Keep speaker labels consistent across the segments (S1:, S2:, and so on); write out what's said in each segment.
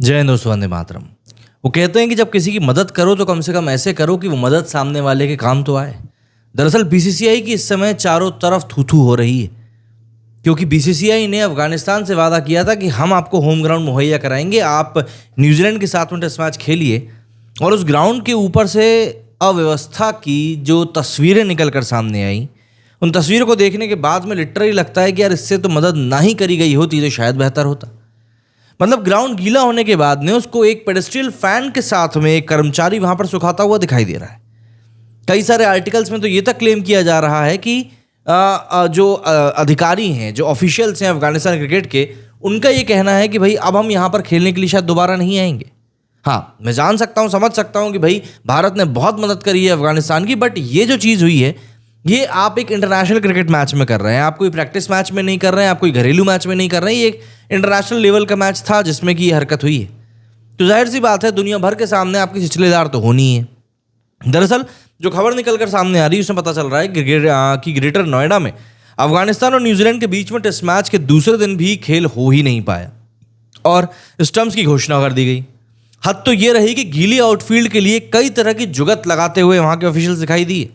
S1: जय हिंद दोस्तों, वंदे मातरम। वो कहते हैं कि जब किसी की मदद करो तो कम से कम ऐसे करो कि वो मदद सामने वाले के काम तो आए। दरअसल बीसीसीआई की इस समय चारों तरफ थू-थू हो रही है, क्योंकि बीसीसीआई ने अफगानिस्तान से वादा किया था कि हम आपको होम ग्राउंड मुहैया कराएंगे, आप न्यूजीलैंड के साथ में टेस्ट मैच खेलिए। और उस ग्राउंड के ऊपर से अव्यवस्था की जो तस्वीरें निकल कर सामने आई, उन तस्वीरों को देखने के बाद में लिटरली लगता है कि यार इससे तो मदद ना ही करी गई होती तो शायद बेहतर होता। मतलब ग्राउंड गीला होने के बाद में उसको एक पेडेस्ट्रियल फैन के साथ में एक कर्मचारी वहां पर सुखाता हुआ दिखाई दे रहा है। कई सारे आर्टिकल्स में तो ये तक क्लेम किया जा रहा है कि जो अधिकारी हैं, जो ऑफिशियल्स हैं अफगानिस्तान क्रिकेट के, उनका ये कहना है कि भाई अब हम यहाँ पर खेलने के लिए शायद दोबारा नहीं आएंगे। हाँ, मैं जान सकता हूँ, समझ सकता हूँ कि भाई भारत ने बहुत मदद करी है अफगानिस्तान की, बट ये जो चीज़ हुई है ये आप एक इंटरनेशनल क्रिकेट मैच में कर रहे हैं, आप कोई प्रैक्टिस मैच में नहीं कर रहे हैं, आप कोई घरेलू मैच में नहीं कर रहे हैं। ये एक इंटरनेशनल लेवल का मैच था जिसमें कि ये हरकत हुई है, तो जाहिर सी बात है दुनिया भर के सामने आपकी छिछलेदार तो होनी है। दरअसल जो खबर निकल कर सामने आ रही है उसमें पता चल रहा है कि ग्रेटर नोएडा में अफगानिस्तान और न्यूजीलैंड के बीच में टेस्ट मैच के दूसरे दिन भी खेल हो ही नहीं पाया और स्टंप्स की घोषणा कर दी गई। हद तो ये रही कि गीली आउटफील्ड के लिए कई तरह की जुगत लगाते हुए वहां के ऑफिशियल्स दिखाई दिए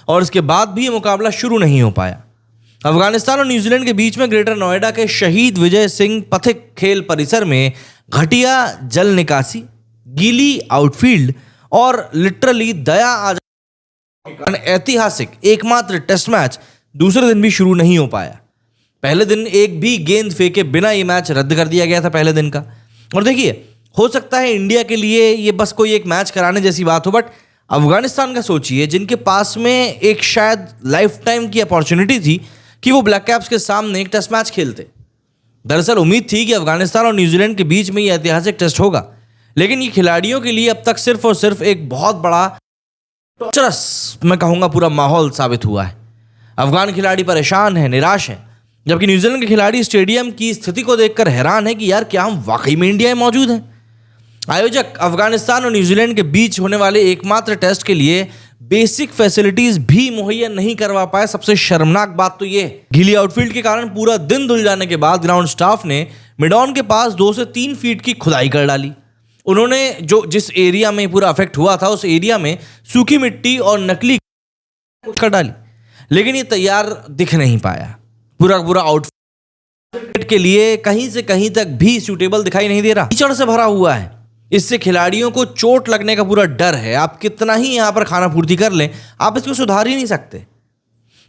S1: और इसके बाद भी ये मुकाबला शुरू नहीं हो पाया। अफगानिस्तान और न्यूजीलैंड के बीच में ग्रेटर नोएडा के शहीद विजय सिंह पथिक खेल परिसर में घटिया जल निकासी, गीली आउटफील्ड और लिटरली दया आ जाने ऐतिहासिक एकमात्र टेस्ट मैच दूसरे दिन भी शुरू नहीं हो पाया। पहले दिन एक भी गेंद फेंके बिना ये मैच रद्द कर दिया गया था पहले दिन का। और देखिए, हो सकता है इंडिया के लिए ये बस कोई एक मैच कराने जैसी बात हो, बट अफगानिस्तान का सोचिए, जिनके पास में एक शायद लाइफ टाइम की अपॉर्चुनिटी थी कि वो ब्लैक कैप्स के सामने एक टेस्ट मैच खेलते। दरअसल उम्मीद थी कि अफगानिस्तान और न्यूजीलैंड के बीच में ये ऐतिहासिक टेस्ट होगा, लेकिन ये खिलाड़ियों के लिए अब तक सिर्फ और सिर्फ एक बहुत बड़ा टॉर्चरस, मैं कहूँगा, पूरा माहौल साबित हुआ है। अफगान खिलाड़ी परेशान है, निराश है, जबकि न्यूजीलैंड के खिलाड़ी स्टेडियम की स्थिति को देखकर हैरान है कि यार क्या हम वाकई में इंडिया में मौजूद हैं। आयोजक अफगानिस्तान और न्यूजीलैंड के बीच होने वाले एकमात्र टेस्ट के लिए बेसिक फैसिलिटीज भी मुहैया नहीं करवा पाए। सबसे शर्मनाक बात तो ये, गीली आउटफील्ड के कारण पूरा दिन धुल जाने के बाद ग्राउंड स्टाफ ने मिडॉन के पास 2 से 3 फीट की खुदाई कर डाली। उन्होंने जिस एरिया में पूरा अफेक्ट हुआ था उस एरिया में सूखी मिट्टी और नकली कर डाली, लेकिन ये तैयार दिख नहीं पाया। पूरा आउटफिट के लिए कहीं से कहीं तक भी सूटेबल दिखाई नहीं दे रहा, कीचड़ से भरा हुआ है। इससे खिलाड़ियों को चोट लगने का पूरा डर है। आप कितना ही यहाँ पर खाना पूर्ति कर लें, आप इसको सुधार ही नहीं सकते।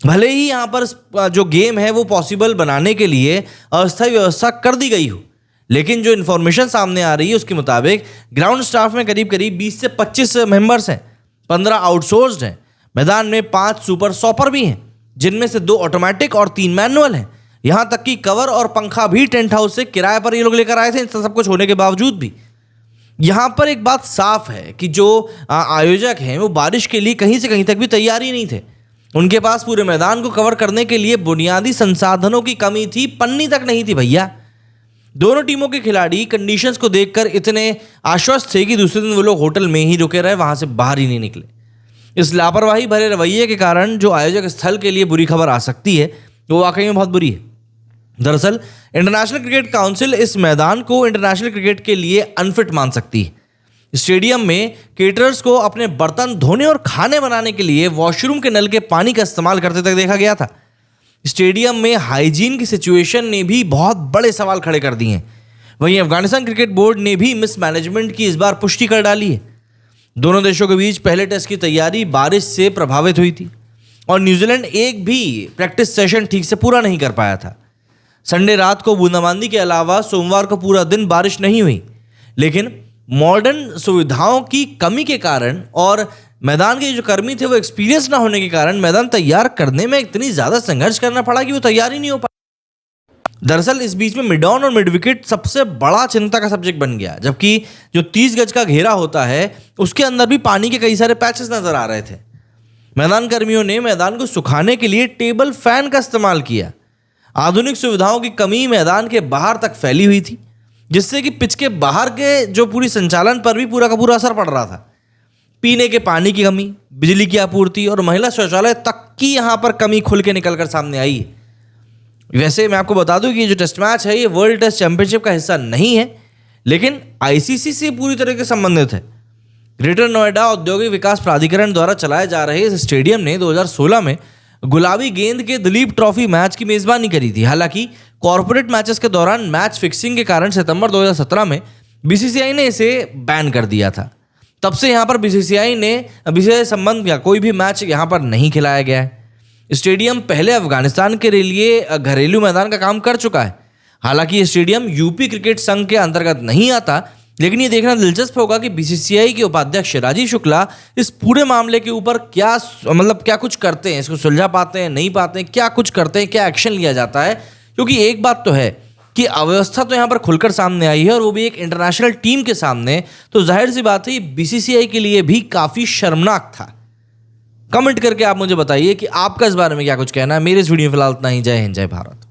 S1: भले ही यहाँ पर जो गेम है वो पॉसिबल बनाने के लिए अस्थायी व्यवस्था कर दी गई हो, लेकिन जो इन्फॉर्मेशन सामने आ रही है उसके मुताबिक ग्राउंड स्टाफ में करीब 20 से 25 मेंबर्स हैं, 15 आउटसोर्स्ड हैं। मैदान में 5 सुपर सॉपर भी हैं, जिनमें से 2 ऑटोमेटिक और 3 मैनुअल हैं। यहाँ तक कि कवर और पंखा भी टेंट हाउस से किराए पर ये लोग लेकर आए थे। सब कुछ होने के बावजूद भी यहाँ पर एक बात साफ है कि जो आयोजक हैं वो बारिश के लिए कहीं से कहीं तक भी तैयार ही नहीं थे। उनके पास पूरे मैदान को कवर करने के लिए बुनियादी संसाधनों की कमी थी, पन्नी तक नहीं थी भैया। दोनों टीमों के खिलाड़ी कंडीशंस को देखकर इतने आश्वस्त थे कि दूसरे दिन वो लोग होटल में ही रुके रहे, वहां से बाहर ही नहीं निकले। इस लापरवाही भरे रवैये के कारण जो आयोजक स्थल के लिए बुरी खबर आ सकती है वो वाकई में बहुत बुरी है। दरअसल इंटरनेशनल क्रिकेट काउंसिल इस मैदान को इंटरनेशनल क्रिकेट के लिए अनफिट मान सकती है। स्टेडियम में केटरर्स को अपने बर्तन धोने और खाने बनाने के लिए वॉशरूम के नल के पानी का इस्तेमाल करते तक देखा गया था। स्टेडियम में हाइजीन की सिचुएशन ने भी बहुत बड़े सवाल खड़े कर दिए हैं। वहीं अफगानिस्तान क्रिकेट बोर्ड ने भी मिसमैनेजमेंट की इस बार पुष्टि कर डाली है। दोनों देशों के बीच पहले टेस्ट की तैयारी बारिश से प्रभावित हुई थी और न्यूजीलैंड एक भी प्रैक्टिस सेशन ठीक से पूरा नहीं कर पाया था। संडे रात को बूंदाबांदी के अलावा सोमवार को पूरा दिन बारिश नहीं हुई, लेकिन मॉडर्न सुविधाओं की कमी के कारण और मैदान के जो कर्मी थे वो एक्सपीरियंस ना होने के कारण मैदान तैयार करने में इतनी ज़्यादा संघर्ष करना पड़ा कि वो तैयार ही नहीं हो पाया। दरअसल इस बीच में मिडॉन और मिड विकेट सबसे बड़ा चिंता का सब्जेक्ट बन गया, जबकि जो 30 गज का घेरा होता है उसके अंदर भी पानी के कई सारे पैचेस नजर आ रहे थे। मैदान कर्मियों ने मैदान को सुखाने के लिए टेबल फैन का इस्तेमाल किया। आधुनिक सुविधाओं की कमी मैदान के बाहर तक फैली हुई थी, जिससे कि पिच के बाहर के जो पूरी संचालन पर भी पूरा का पूरा असर पड़ रहा था। पीने के पानी की कमी, बिजली की आपूर्ति और महिला शौचालय तक की यहाँ पर कमी खुल के निकल कर सामने आई है। वैसे मैं आपको बता दूं कि ये जो टेस्ट मैच है ये वर्ल्ड टेस्ट चैंपियनशिप का हिस्सा नहीं है, लेकिन आईसीसी से पूरी तरह से संबंधित है। ग्रेटर नोएडा औद्योगिक विकास प्राधिकरण द्वारा चलाए जा रहे इस स्टेडियम ने 2016 में गुलाबी गेंद के दिलीप ट्रॉफी मैच की मेजबानी करी थी। हालांकि कॉर्पोरेट मैचेस के दौरान मैच फिक्सिंग के कारण सितंबर 2017 में बीसीसीआई ने इसे बैन कर दिया था। तब से यहाँ पर बीसीसीआई संबंध या कोई भी मैच यहाँ पर नहीं खिलाया गया है। स्टेडियम पहले अफगानिस्तान के लिए घरेलू मैदान का काम कर चुका है। हालांकि ये स्टेडियम यूपी क्रिकेट संघ के अंतर्गत नहीं आता, लेकिन ये देखना दिलचस्प होगा कि बीसीसीआई के उपाध्यक्ष राजीव शुक्ला इस पूरे मामले के ऊपर क्या कुछ करते हैं, इसको सुलझा पाते हैं, नहीं पाते हैं, क्या कुछ करते हैं, क्या एक्शन लिया जाता है। क्योंकि एक बात तो है कि अव्यवस्था तो यहाँ पर खुलकर सामने आई है, और वो भी एक इंटरनेशनल टीम के सामने। तो जाहिर सी बात है ये बीसीसीआई के लिए भी काफ़ी शर्मनाक था। कमेंट करके आप मुझे बताइए कि आपका इस बारे में क्या कुछ कहना है। मेरे इस वीडियो में फिलहाल इतना ही। जय हिंद, जय भारत।